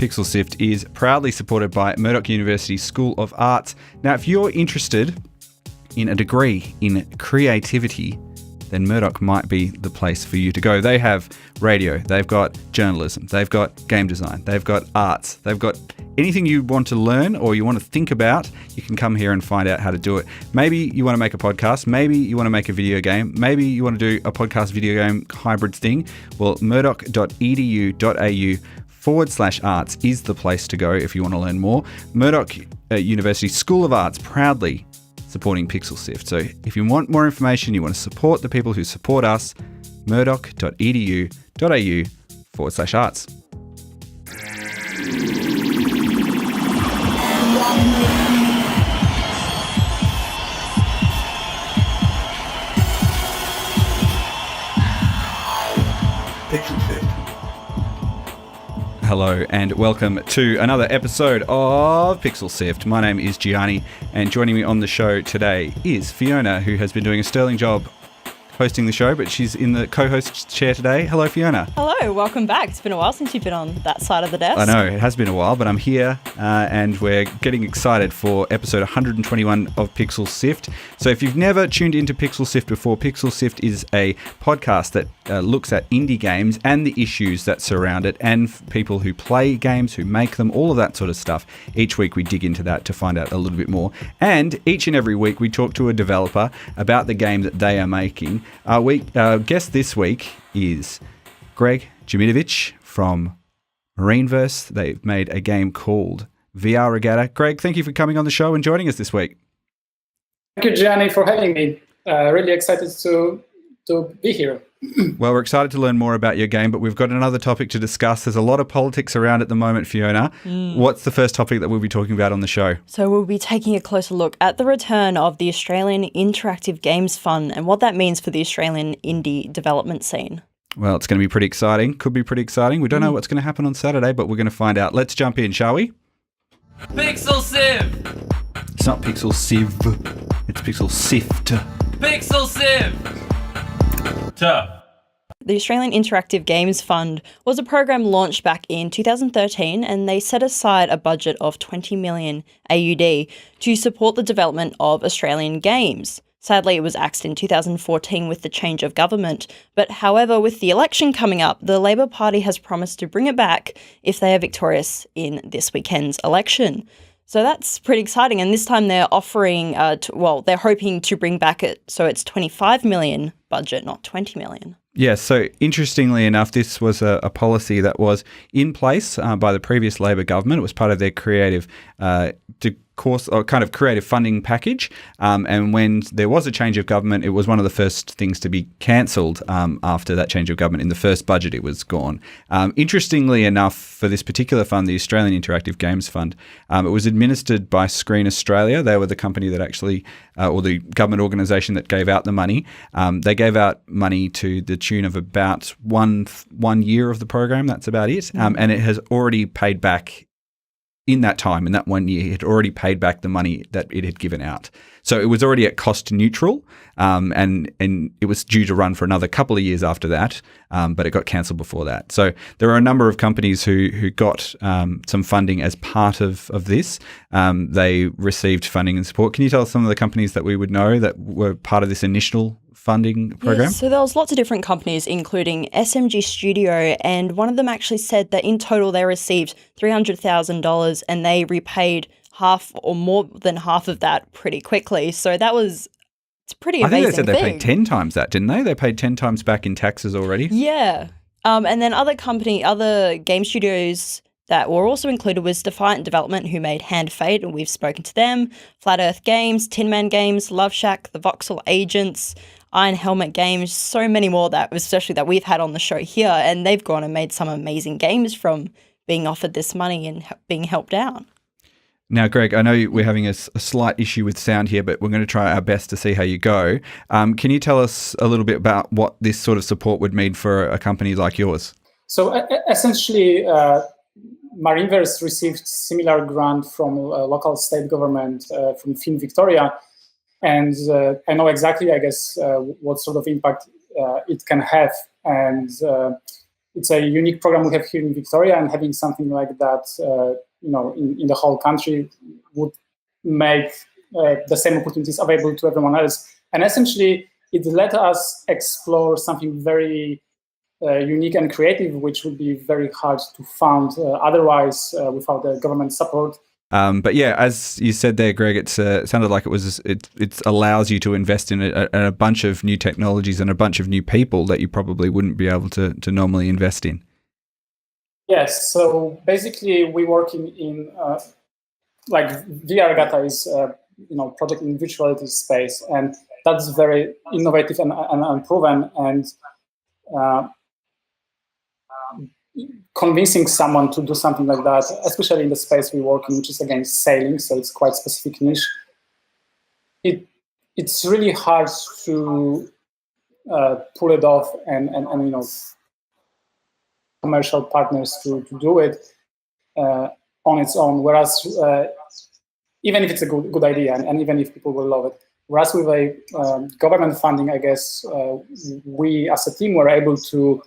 Pixel Sift is proudly supported by Murdoch University School of Arts. Now, if you're interested in a degree in creativity, then Murdoch might be the place for you to go. They have radio, they've got journalism, they've got game design, they've got arts, they've got anything you want to learn or you want to think about, you can come here and find out how to do it. Maybe you want to make a podcast, maybe you want to make a video game, maybe you want to do a podcast video game hybrid thing. Well, murdoch.edu.au/arts is the place to go if you want to learn more. Murdoch University School of Arts proudly supporting Pixel Sift. So if you want more information, you want to support the people who support us, murdoch.edu.au/arts. Pixel Sift. Hello and welcome to another episode of Pixel Sift. My name is Gianni and joining me on the show today is Fiona, who has been doing a sterling job hosting the show, but she's in the co-host chair today. Hello, Fiona. Hello, welcome back. It's been a while since you've been on that side of the desk. I know, it has been a while, but I'm here and we're getting excited for episode 121 of Pixel Sift. So if you've never tuned into Pixel Sift before, Pixel Sift is a podcast that looks at indie games and the issues that surround it and people who play games, who make them, all of that sort of stuff. Each week we dig into that to find out a little bit more. And each and every week we talk to a developer about the game that they are making. Our guest this week is Greg Dziemidowicz from MarineVerse. They've made a game called VR Regatta. Greg, thank you for coming on the show and joining us this week. Thank you, Gianni, for having me. Really excited to be here. Well, we're excited to learn more about your game, but we've got another topic to discuss. There's a lot of politics around at the moment, Fiona. What's the first topic that we'll be talking about on the show? So we'll be taking a closer look at the return of the Australian Interactive Games Fund and what that means for the Australian indie development scene. Well, it's going to be pretty exciting. Could be pretty exciting. We don't know what's going to happen on Saturday, but we're going to find out. Let's jump in, shall we? Pixel Sift! It's not Pixel Siv. It's Pixel Sift. Pixel Sift! The Australian Interactive Games Fund was a program launched back in 2013, and they set aside a budget of 20 million AUD to support the development of Australian games. Sadly, it was axed in 2014 with the change of government, but however, with the election coming up, the Labor Party has promised to bring it back if they are victorious in this weekend's election. So that's pretty exciting, and this time they're offering, they're hoping to bring back it so it's 25 million budget, not 20 million. Yeah, so interestingly enough, this was a policy that was in place by the previous Labor government. It was part of their creative creative funding package. And when there was a change of government, it was one of the first things to be cancelled after that change of government. In the first budget, it was gone. Interestingly enough, for this particular fund, the Australian Interactive Games Fund, it was administered by Screen Australia. They were the company that actually, or the government organisation that gave out the money. They gave out money to the tune of about one year of the program. That's about it. And it has already paid back in that time, in that 1 year, it had already paid back the money that it had given out. So it was already at cost neutral, and it was due to run for another couple of years after that, but it got cancelled before that. So there are a number of companies who got some funding as part of this. They received funding and support. Can you tell us some of the companies that we would know that were part of this initial funding program? Yeah, so there was lots of different companies, including SMG Studio, and one of them actually said that in total they received $300,000 and they repaid half or more than half of that pretty quickly. So it's pretty amazing. I think they said they paid 10 times that, didn't they? They paid 10 times back in taxes already. Yeah. And then other game studios that were also included was Defiant Development, who made Hand Fate, and we've spoken to them, Flat Earth Games, Tin Man Games, Love Shack, The Voxel Agents, Iron Helmet Games, so many more especially that we've had on the show here, and they've gone and made some amazing games from being offered this money and being helped out. Now, Greg, I know we're having a slight issue with sound here, but we're going to try our best to see how you go. Can you tell us a little bit about what this sort of support would mean for a company like yours? So essentially, MarineVerse received similar grant from local state government, from Film Victoria. And I know exactly, I guess, what sort of impact it can have. And it's a unique program we have here in Victoria, and having something like that, in the whole country would make the same opportunities available to everyone else. And essentially, it let us explore something very unique and creative, which would be very hard to fund otherwise without the government support. But yeah, as you said there, Greg, it sounded like it allows you to invest in a bunch of new technologies and a bunch of new people that you probably wouldn't be able to normally invest in. Yes, so basically we're working in like VR Regatta is project in virtual reality space, and that's very innovative and unproven, and convincing someone to do something like that, especially in the space we work in, which is again sailing, so it's quite specific niche. It's really hard to pull it off and commercial partners to do it on its own. Whereas even if it's a good idea and even if people will love it, whereas with a government funding, I guess we as a team were able to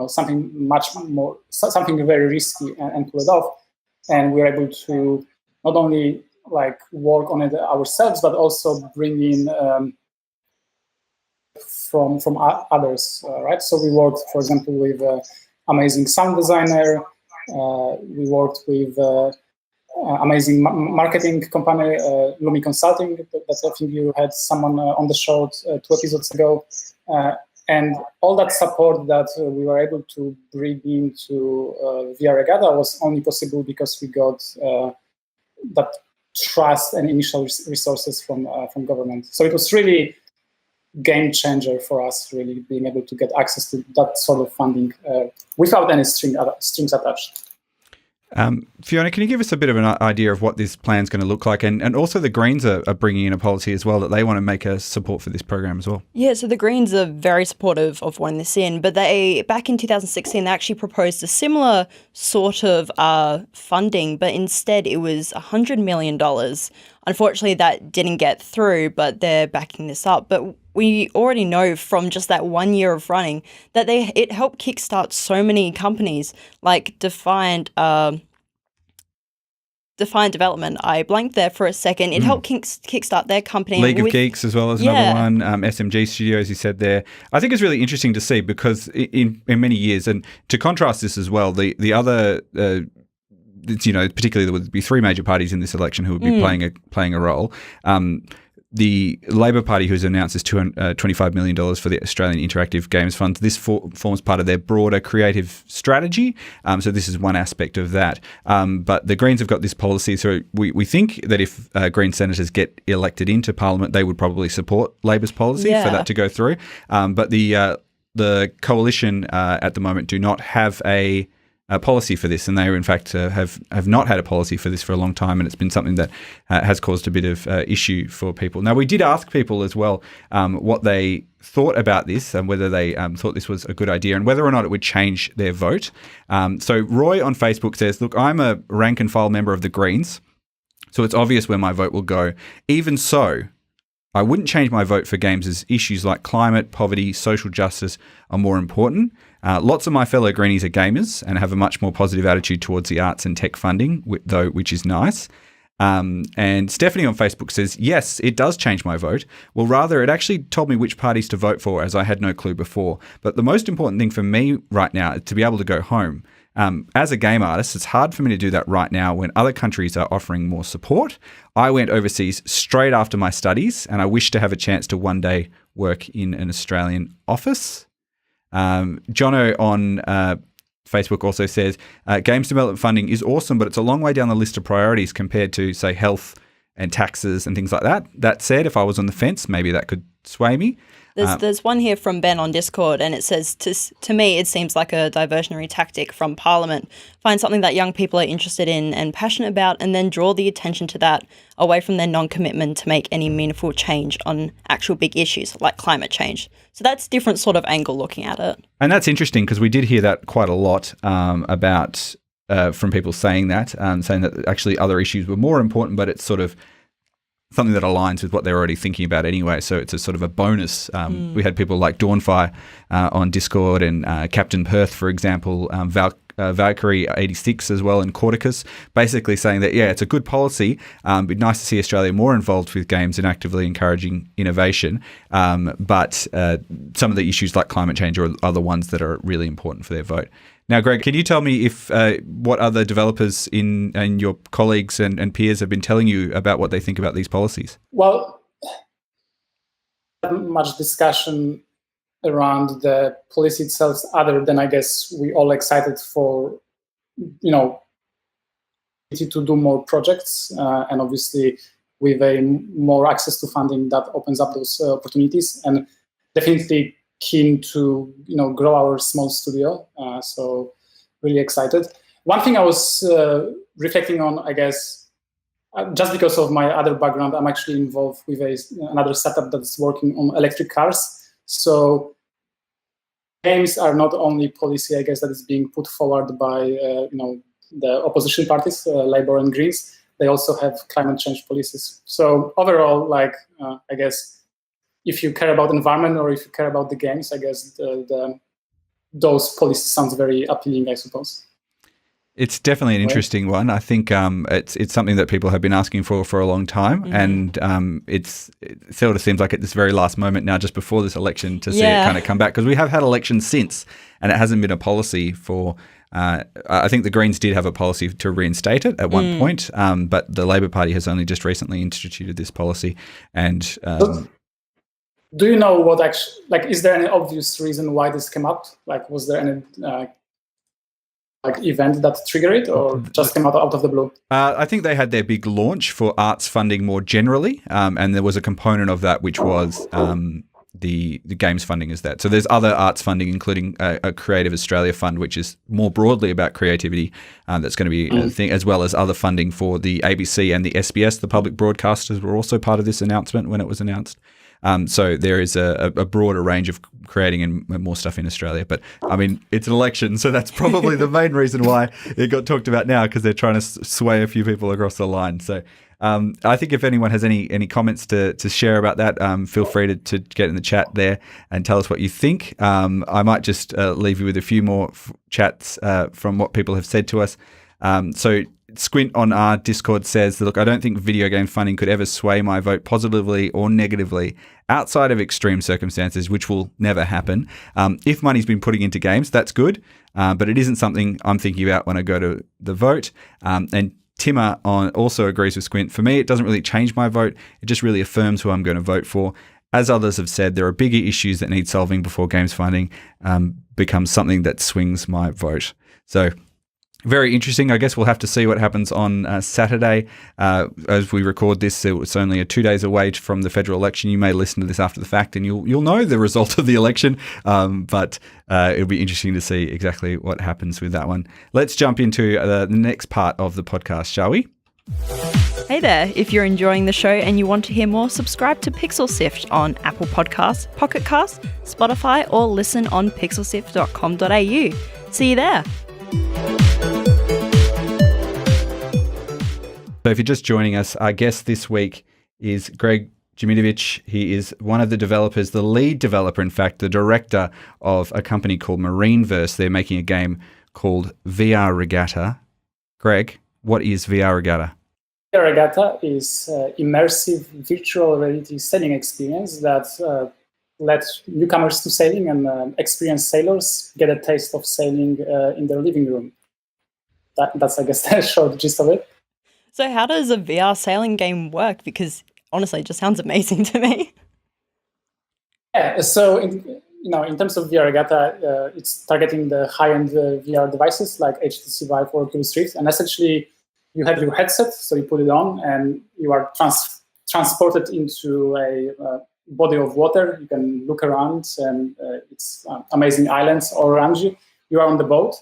something very risky and pull it off, and we're able to not only like work on it ourselves, but also bring in from others, right? So we worked, for example, with amazing sound designer. We worked with amazing marketing company, Lumi Consulting. That I think you had someone on the show 2 episodes ago. And all that support that we were able to bring into VR Regatta was only possible because we got that trust and initial resources from government. So it was really game changer for us, really being able to get access to that sort of funding without any strings attached. Fiona, can you give us a bit of an idea of what this plan is going to look like? And also the Greens are bringing in a policy as well that they want to make a support for this program as well. Yeah, so the Greens are very supportive of wanting this in, but back in 2016, they actually proposed a similar sort of funding, but instead it was $100 million. Unfortunately, that didn't get through, but they're backing this up. But we already know from just that 1 year of running that it helped kickstart so many companies like Defiant Development. I blanked there for a second. It helped kickstart their company. League of Geeks as well as another one. SMG Studios, you said there. I think it's really interesting to see because in many years, and to contrast this as well, the other particularly there would be three major parties in this election who would be playing a role. The Labor Party, who's announced this $25 million for the Australian Interactive Games Fund, this forms part of their broader creative strategy. So this is one aspect of that. But the Greens have got this policy. So we think that if Green senators get elected into Parliament, they would probably support Labor's policy for that to go through. But the coalition at the moment do not have a policy for this, and they in fact have not had a policy for this for a long time, and it's been something that has caused a bit of issue for people. Now, we did ask people as well what they thought about this and whether they thought this was a good idea and whether or not it would change their vote. So Roy on Facebook says, look, I'm a rank and file member of the Greens, so it's obvious where my vote will go. Even so, I wouldn't change my vote for games as issues like climate, poverty, social justice are more important. Lots of my fellow Greenies are gamers and have a much more positive attitude towards the arts and tech funding, though, which is nice. And Stephanie on Facebook says, yes, it does change my vote. Well, rather, it actually told me which parties to vote for, as I had no clue before. But the most important thing for me right now is to be able to go home. As a game artist, it's hard for me to do that right now when other countries are offering more support. I went overseas straight after my studies, and I wish to have a chance to one day work in an Australian office. Jono on Facebook also says, games development funding is awesome, but it's a long way down the list of priorities compared to, say, health and taxes and things like that. That said, if I was on the fence, maybe that could sway me. There's one here from Ben on Discord, and it says, to me, it seems like a diversionary tactic from Parliament. Find something that young people are interested in and passionate about, and then draw the attention to that away from their non-commitment to make any meaningful change on actual big issues like climate change. So that's a different sort of angle looking at it. And that's interesting because we did hear that quite a lot about from people saying that actually other issues were more important, but it's sort of something that aligns with what they're already thinking about anyway. So it's a sort of a bonus. We had people like Dawnfire on Discord and Captain Perth, for example, Valkyrie 86 as well, and Corticus, basically saying that, yeah, it's a good policy. It'd be nice to see Australia more involved with games and actively encouraging innovation. But some of the issues like climate change are the ones that are really important for their vote. Now, Greg, can you tell me if what other developers and your colleagues and peers have been telling you about what they think about these policies? Well, not much discussion around the policy itself, other than, I guess, we all excited for, to do more projects, and obviously with a more access to funding that opens up those opportunities, and definitely keen to grow our small studio. So really excited. One thing I was reflecting on, I guess, just because of my other background, I'm actually involved with another startup that's working on electric cars. So games are not only policy, I guess, that is being put forward by the opposition parties, Labour and Greens. They also have climate change policies. So overall, I guess, if you care about environment or if you care about the games, I guess those policies sounds very appealing, I suppose. It's definitely an interesting one. I think it's something that people have been asking for a long time, and it sort of seems like at this very last moment now, just before this election, to see it kind of come back, because we have had elections since, and it hasn't been a policy for. I think the Greens did have a policy to reinstate it at one point, but the Labor Party has only just recently instituted this policy, and. Do you know what actually, is there any obvious reason why this came up? Was there any event that triggered it, or just came out of the blue? I think they had their big launch for arts funding more generally, and there was a component of that which was the games funding is that. So there's other arts funding, including a Creative Australia fund, which is more broadly about creativity. That's going to be a thing, as well as other funding for the ABC and the SBS. The public broadcasters were also part of this announcement when it was announced. So there is a broader range of creating and more stuff in Australia. But, I mean, it's an election, so that's probably the main reason why it got talked about now, because they're trying to sway a few people across the line. So I think if anyone has any comments to share about that, feel free to get in the chat there and tell us what you think. I might just leave you with a few more chats from what people have said to us. So Squint on our Discord says, look, I don't think video game funding could ever sway my vote positively or negatively outside of extreme circumstances, which will never happen. If money's been putting into games, that's good, but it isn't something I'm thinking about when I go to the vote. And Timmer also agrees with Squint. For me, it doesn't really change my vote. It just really affirms who I'm going to vote for. As others have said, there are bigger issues that need solving before games funding becomes something that swings my vote. So very interesting. I guess we'll have to see what happens on Saturday. As we record this, it's only 2 days away from the federal election. You may listen to this after the fact, and you'll know the result of the election. But it'll be interesting to see exactly what happens with that one. Let's jump into the next part of the podcast, shall we? Hey there, if you're enjoying the show and you want to hear more, subscribe to Pixel Sift on Apple Podcasts, Pocket Casts, Spotify, or listen on pixelsift.com.au. See you there. So if you're just joining us, our guest this week is Greg Dziemidowicz. He is one of the developers, the lead developer, in fact, the director of a company called MarineVerse. They're making a game called VR Regatta. Greg, what is VR Regatta? VR Regatta is immersive virtual reality sailing experience that lets newcomers to sailing and experienced sailors get a taste of sailing in their living room. That's, I guess, the short gist of it. So how does a VR sailing game work? Because honestly, it just sounds amazing to me. Yeah, so in terms of VR Regatta, it's targeting the high-end VR devices like HTC Vive or Oculus Rift, and essentially you have your headset, so you put it on, and you are transported into a body of water. You can look around, and it's amazing islands all around you. You are on the boat,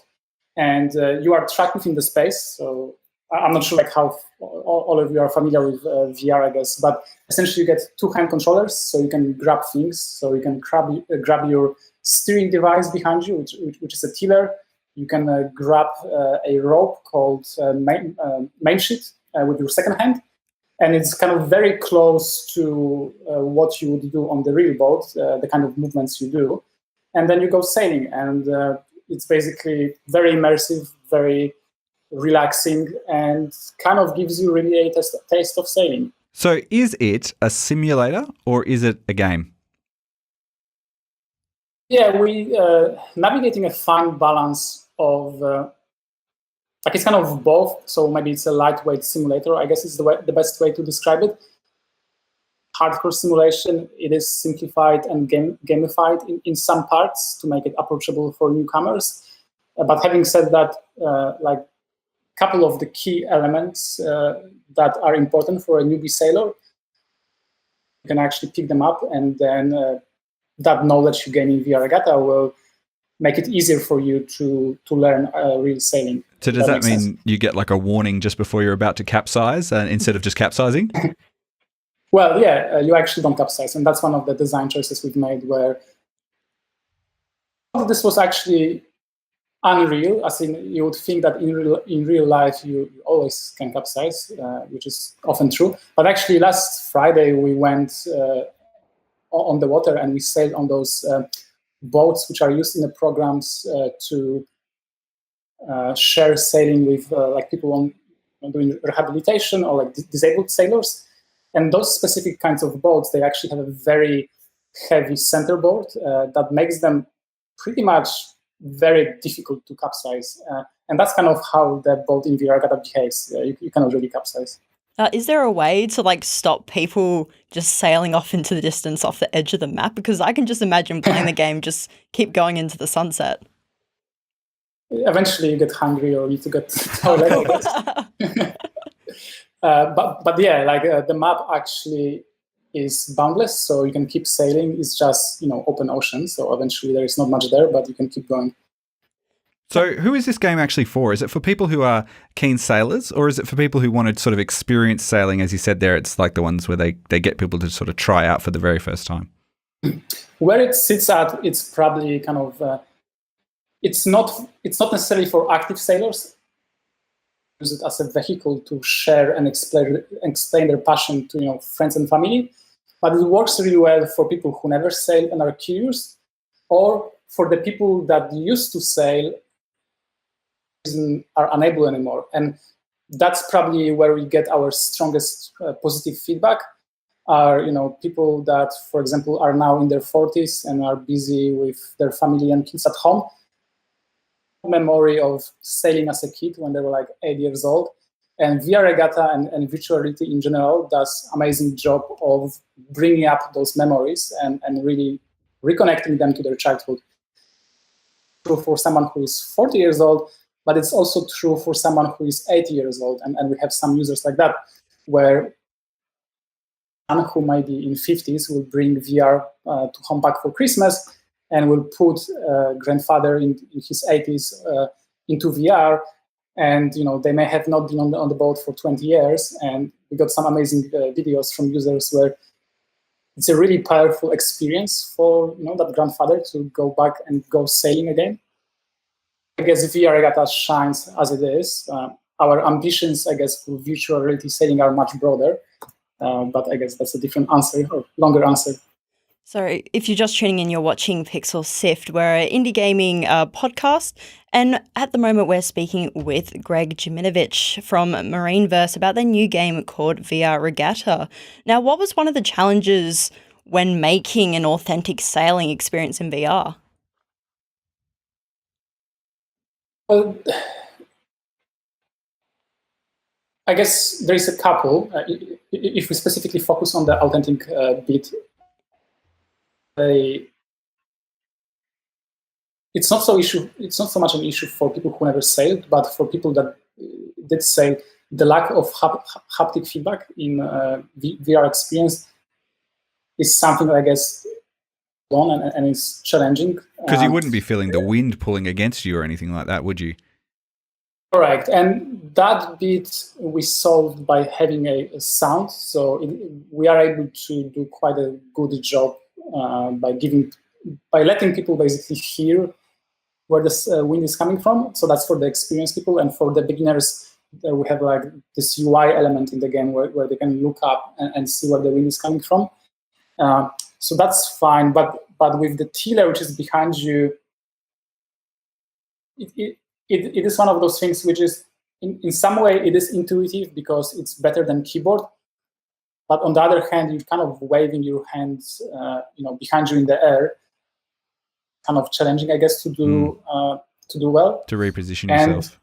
and you are trapped within the space. So I'm not sure how all of you are familiar with VR, I guess, but essentially you get two hand controllers, so you can grab things. So you can grab your steering device behind you, which is a tiller. You can grab a rope called main sheet with your second hand, And it's kind of very close to what you would do on the real boat, the kind of movements you do. And then you go sailing, and it's basically very immersive, very relaxing, and kind of gives you really a taste of sailing. So is it a simulator or is it a game? Yeah, we navigating a fine balance of it's kind of both. So maybe it's a lightweight simulator, I guess is the best way to describe it. Hardcore simulation, it is simplified and gamified in some parts to make it approachable for newcomers. But having said that, like a couple of the key elements that are important for a newbie sailor, you can actually pick them up, and then that knowledge you gain in VR Regatta will make it easier for you to learn real sailing. So does that mean you get like a warning just before you're about to capsize instead of just capsizing? Well, yeah, you actually don't capsize, and that's one of the design choices we've made where this was actually unreal, as in you would think that in real life you always can capsize, which is often true. But actually last Friday we went on the water and we sailed on those boats which are used in the programs to share sailing with like people on doing rehabilitation or like disabled sailors. And those specific kinds of boats, they actually have a very heavy centerboard that makes them pretty much very difficult to capsize. And that's kind of how the boat in VR Regatta behaves. You cannot really capsize. Is there a way to like stop people just sailing off into the distance off the edge of the map? Because I can just imagine playing the game, just keep going into the sunset. Eventually you get hungry or need to get to the toilet. But yeah, like the map actually is boundless, so you can keep sailing. It's just, open ocean. So eventually there is not much there, but you can keep going. So who is this game actually for? Is it for people who are keen sailors, or is it for people who want to sort of experience sailing? As you said there, it's like the ones where they get people to sort of try out for the very first time. Where it sits at, it's probably kind of, it's not necessarily for active sailors. Use it as a vehicle to share and explain their passion to friends and family. But it works really well for people who never sail and are curious, or for the people that used to sail are unable anymore. And that's probably where we get our strongest positive feedback. Are people that, for example, are now in their 40s and are busy with their family and kids at home. Memory of sailing as a kid when they were like 8 years old, and VR Regatta and virtual reality in general does amazing job of bringing up those memories and really reconnecting them to their childhood. True for someone who is 40 years old, but it's also true for someone who is 80 years old, and we have some users like that where someone who might be in 50s will bring VR to home back for Christmas and will put grandfather in his 80s into VR, and they may have not been on the boat for 20 years. And we got some amazing videos from users where it's a really powerful experience for that grandfather to go back and go sailing again. I guess VR Regatta shines as it is. Our ambitions, I guess, for virtual reality sailing are much broader, but I guess that's a different answer or longer answer. So if you're just tuning in, you're watching Pixel Sift. We're an indie gaming podcast, and at the moment we're speaking with Greg Dziemidowicz from MarineVerse about their new game called VR Regatta. Now, what was one of the challenges when making an authentic sailing experience in VR? Well, I guess there is a couple. If we specifically focus on the authentic bit, it's not so much an issue for people who never sailed, but for people that did sail, the lack of haptic feedback in VR experience is something that I guess long and is challenging. Because you wouldn't be feeling the wind pulling against you or anything like that, would you? Correct, and that bit we solved by having a sound. So we are able to do quite a good job by letting people basically hear where the wind is coming from. So that's for the experienced people, and for the beginners, we have like this UI element in the game where they can look up and see where the wind is coming from. So that's fine, but with the tiller, which is behind you, it is one of those things which is, in some way, it is intuitive because it's better than keyboard. But on the other hand, you're kind of waving your hands, behind you in the air, kind of challenging, I guess, to do well. To reposition yourself.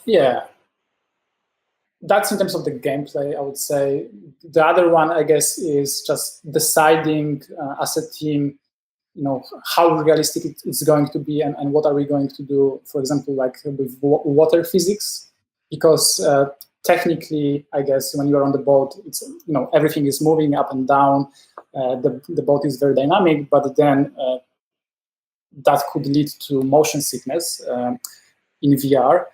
Yeah. That's in terms of the gameplay, I would say. The other one, I guess, is just deciding as a team, how realistic it's going to be and what are we going to do, for example, like with water physics, because technically, I guess, when you're on the boat, it's, everything is moving up and down. The boat is very dynamic, but then that could lead to motion sickness in VR.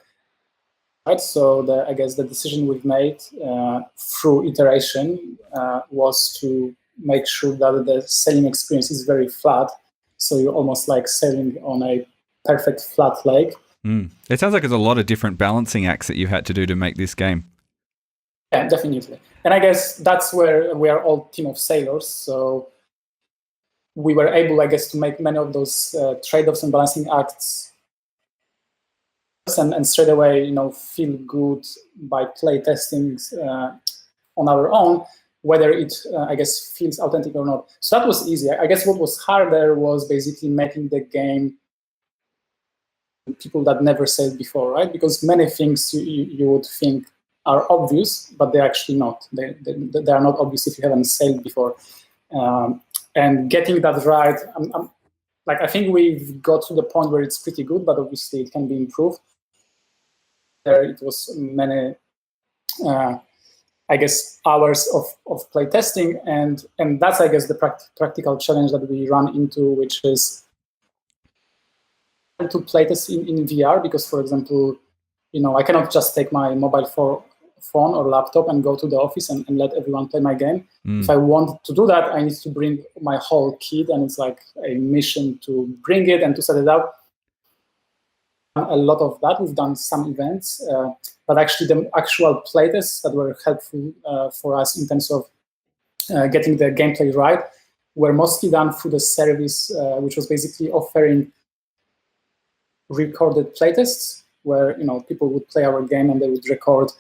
Right, so I guess the decision we've made through iteration was to make sure that the sailing experience is very flat. So you're almost like sailing on a perfect flat lake. It sounds like there's a lot of different balancing acts that you had to do to make this game. Yeah, definitely. And I guess that's where we are all team of sailors. So we were able, I guess, to make many of those trade-offs and balancing acts and straight away, feel good by play testing on our own, whether it, I guess, feels authentic or not. So that was easy. I guess what was harder was basically making the game people that never sailed before, right? Because many things you would think are obvious, but they're actually not. They are not obvious if you haven't sailed before. And getting that right, I think we've got to the point where it's pretty good, but obviously it can be improved. There it was many, I guess, hours of play testing, and that's, I guess, the practical challenge that we run into, which is to play test in VR, because, for example, I cannot just take my mobile phone or laptop and go to the office and let everyone play my game. If I want to do that, I need to bring my whole kit, and it's like a mission to bring it and to set it up. A lot of that. We've done some events, but actually the actual playtests that were helpful for us in terms of getting the gameplay right were mostly done through the service, which was basically offering recorded playtests where people would play our game and they would record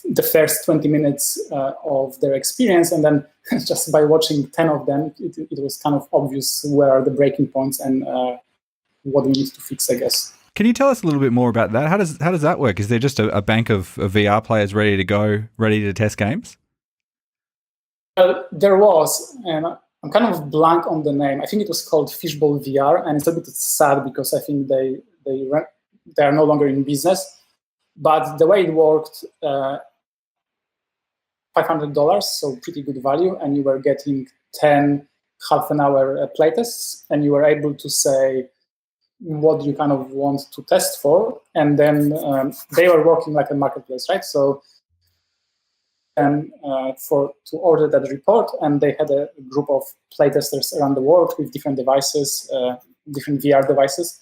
the first 20 minutes of their experience, and then just by watching 10 of them, it was kind of obvious where are the breaking points and what we need to fix, I guess. Can you tell us a little bit more about that? How does that work? Is there just a bank of VR players ready to go, ready to test games? There was, and I'm kind of blank on the name. I think it was called Fishbowl Vr, and it's a bit sad because I think they are no longer in business. But the way it worked, $500, so pretty good value, and you were getting 10 half-an-hour playtests, and you were able to say what you kind of want to test for, and then they were working like a marketplace, right? So to order that report, and they had a group of playtesters around the world with different devices, different VR devices,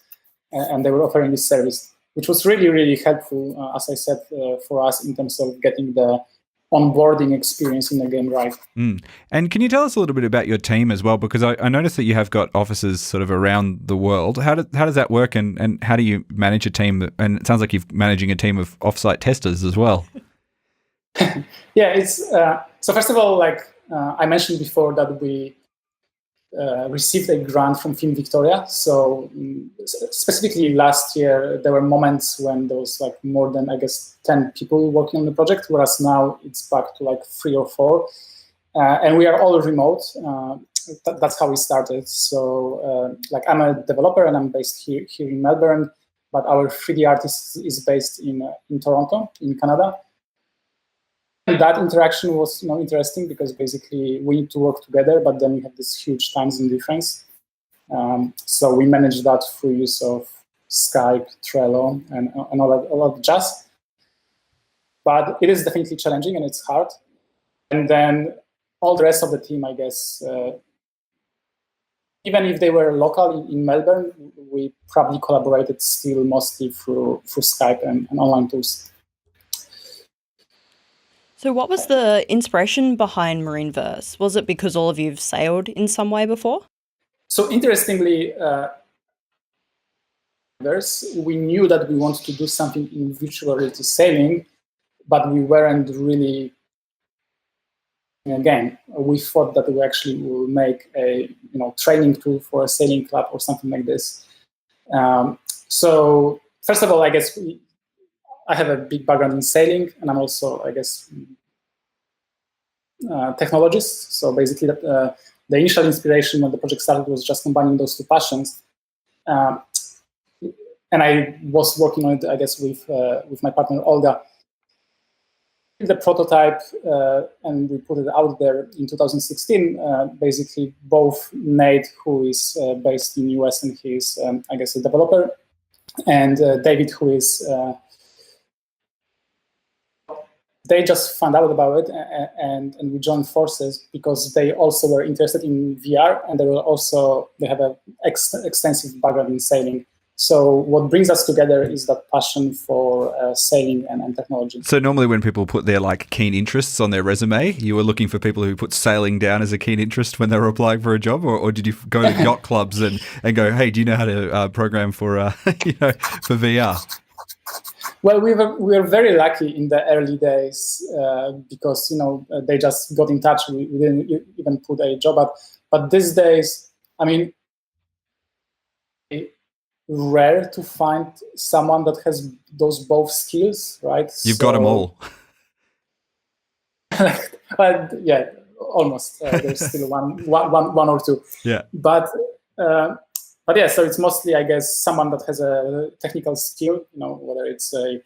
and they were offering this service, which was really, really helpful, as I said, for us in terms of getting the onboarding experience in the game right. And can you tell us a little bit about your team as well? Because I noticed that you have got offices sort of around the world. How does that work, and how do you manage a team? And it sounds like you're managing a team of offsite testers as well. Yeah, it's so first of all, I mentioned before that we received a grant from Film Victoria. So specifically last year, there were moments when there was more than, I guess, 10 people working on the project, whereas now it's back to 3 or 4. And we are all remote. That's how we started. So I'm a developer and I'm based here in Melbourne, but our 3D artist is based in Toronto, in Canada. And that interaction was interesting because basically we need to work together, but then we have this huge time zone difference. So we manage that through use of Skype, Trello, and all that jazz. But it is definitely challenging and it's hard. And then all the rest of the team, I guess, even if they were local in Melbourne, we probably collaborated still mostly through Skype and online tools. So what was the inspiration behind MarineVerse? Was it because all of you've sailed in some way before? So interestingly, we knew that we wanted to do something in virtual reality sailing, but we weren't really in a game. We thought that we actually will make a training tool for a sailing club or something like this. So first of all, I guess I have a big background in sailing, and I'm also, I guess, technologist. So basically, the initial inspiration when the project started was just combining those two passions. And I was working on it, I guess, with my partner Olga. The prototype, and we put it out there in 2016. Basically, both Nate, who is based in US, and he's, I guess, a developer, and David, who is, they just found out about it, and we joined forces because they also were interested in VR, and they have an extensive background in sailing. So what brings us together is that passion for sailing and technology. So normally when people put their keen interests on their resume, you were looking for people who put sailing down as a keen interest when they were applying for a job, or did you go to yacht clubs and go, hey, do you know how to program for for VR? Well, we were very lucky in the early days because they just got in touch. We didn't even put a job up. But these days, I mean, rare to find someone that has those both skills, right? You've got them all. But yeah, almost. There's still one or two. Yeah. But yeah, so it's mostly, I guess, someone that has a technical skill, whether it's a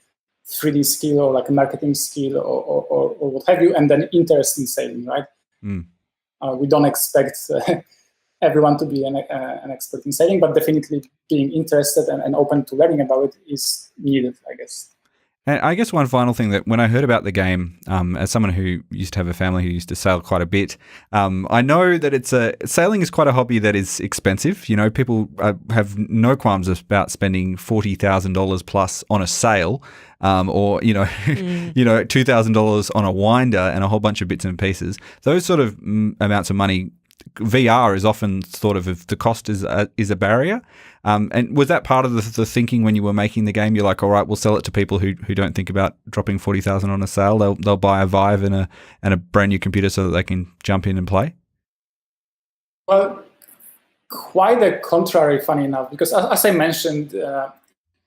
3D skill or a marketing skill or what have you, and then interest in sailing, right? Mm. We don't expect everyone to be an expert in sailing, but definitely being interested and open to learning about it is needed, I guess. And I guess one final thing that when I heard about the game, as someone who used to have a family who used to sail quite a bit, I know that sailing is quite a hobby that is expensive. People have no qualms about spending $40,000 plus on a sail, or $2,000 on a winder and a whole bunch of bits and pieces. Those sort of amounts of money. VR is often thought of if the cost is a barrier. And was that part of the thinking when you were making the game? You're like, all right, we'll sell it to people who don't think about dropping $40,000 on a sail. They'll buy a Vive and a brand new computer so that they can jump in and play. Well, quite the contrary, funny enough, because as I mentioned,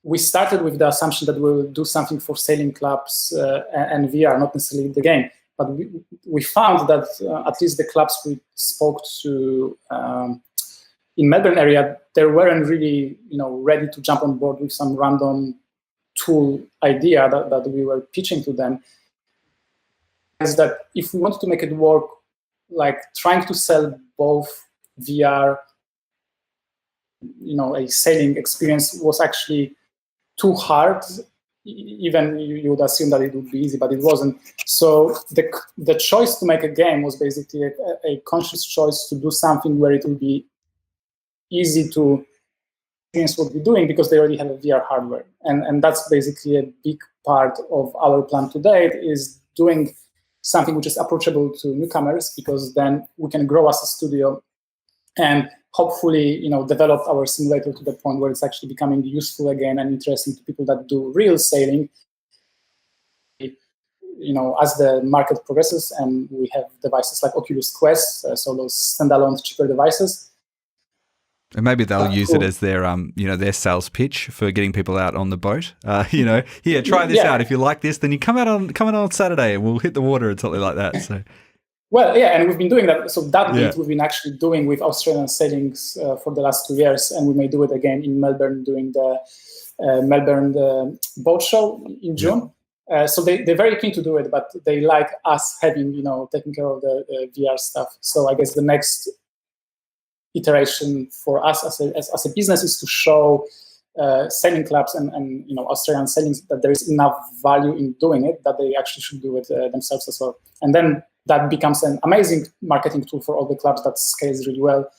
we started with the assumption that we'll do something for sailing clubs and VR, not necessarily the game. But we found that at least the clubs we spoke to in Melbourne area, they weren't really, ready to jump on board with some random tool idea that we were pitching to them. Is that if we wanted to make it work, trying to sell both VR, a sailing experience was actually too hard. Even you would assume that it would be easy, but it wasn't. So the choice to make a game was basically a conscious choice to do something where it would be easy to experience what we're doing because they already have a VR hardware. And that's basically a big part of our plan today is doing something which is approachable to newcomers, because then we can grow as a studio and hopefully, develop our simulator to the point where it's actually becoming useful again and interesting to people that do real sailing. As the market progresses and we have devices like Oculus Quest, so those standalone cheaper devices. And maybe they'll use it as their, their sales pitch for getting people out on the boat. Here, try this out. If you like this, then you come out on Saturday and we'll hit the water and something like that. So. Well, yeah, and we've been doing that. So that bit we've been actually doing with Australian sailings for the last 2 years, and we may do it again in Melbourne during the Melbourne boat show in June. So they're very keen to do it, but they like us having, taking care of the VR stuff. So I guess the next iteration for us as a business is to show sailing clubs and Australian sailings that there is enough value in doing it that they actually should do it themselves as well. And then that becomes an amazing marketing tool for all the clubs that scales really well.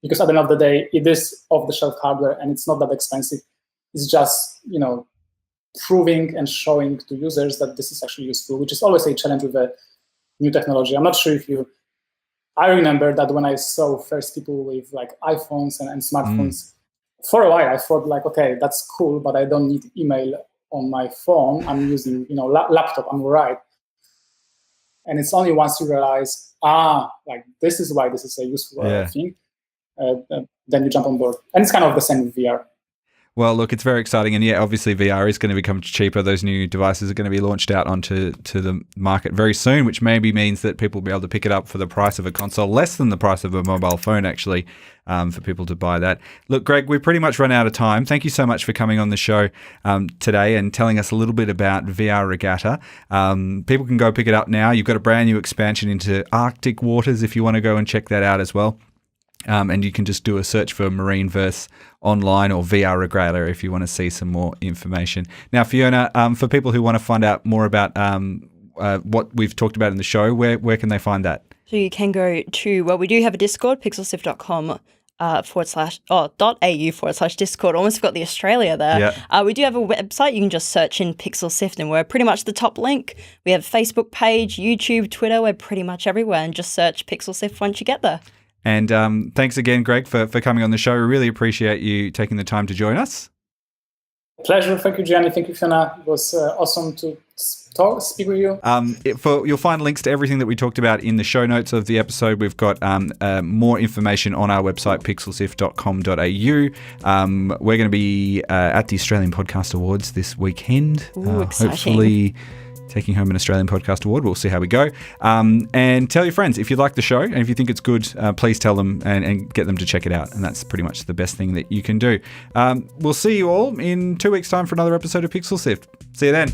because at the end of the day, it is off-the-shelf hardware and it's not that expensive. It's just, proving and showing to users that this is actually useful, which is always a challenge with a new technology. I'm not sure if I remember that when I saw first people with like iPhones and smartphones, for a while I thought like, okay, that's cool, but I don't need email on my phone. I'm using, laptop, I'm all right. And it's only once you realize, like this is why this is a useful thing, then you jump on board. And it's kind of the same with VR. Well, look, it's very exciting. And yeah, obviously VR is going to become cheaper. Those new devices are going to be launched out onto the market very soon, which maybe means that people will be able to pick it up for the price of a console, less than the price of a mobile phone, actually, for people to buy that. Look, Greg, we've pretty much run out of time. Thank you so much for coming on the show today and telling us a little bit about VR Regatta. People can go pick it up now. You've got a brand new expansion into Arctic waters if you want to go and check that out as well. And you can just do a search for MarineVerse online or VR Regatta if you want to see some more information. Now, Fiona, for people who want to find out more about what we've talked about in the show, where can they find that? So you can go to, we do have a Discord, pixelsift.com .au/Discord. Almost forgot the Australia there. Yeah. We do have a website. You can just search in Pixelsift and we're pretty much the top link. We have a Facebook page, YouTube, Twitter. We're pretty much everywhere, and just search Pixelsift once you get there. And thanks again, Greg, for coming on the show. We really appreciate you taking the time to join us. Pleasure. Thank you, Gianni. Thank you, Fiona. It was awesome to speak with you. You'll find links to everything that we talked about in the show notes of the episode. We've got more information on our website, pixelsift.com.au. We're going to be at the Australian Podcast Awards this weekend. Ooh, exciting. Hopefully taking home an Australian Podcast Award. We'll see how we go. And tell your friends if you like the show and if you think it's good, please tell them and get them to check it out. And that's pretty much the best thing that you can do. We'll see you all in 2 weeks' time for another episode of Pixel Sift. See you then.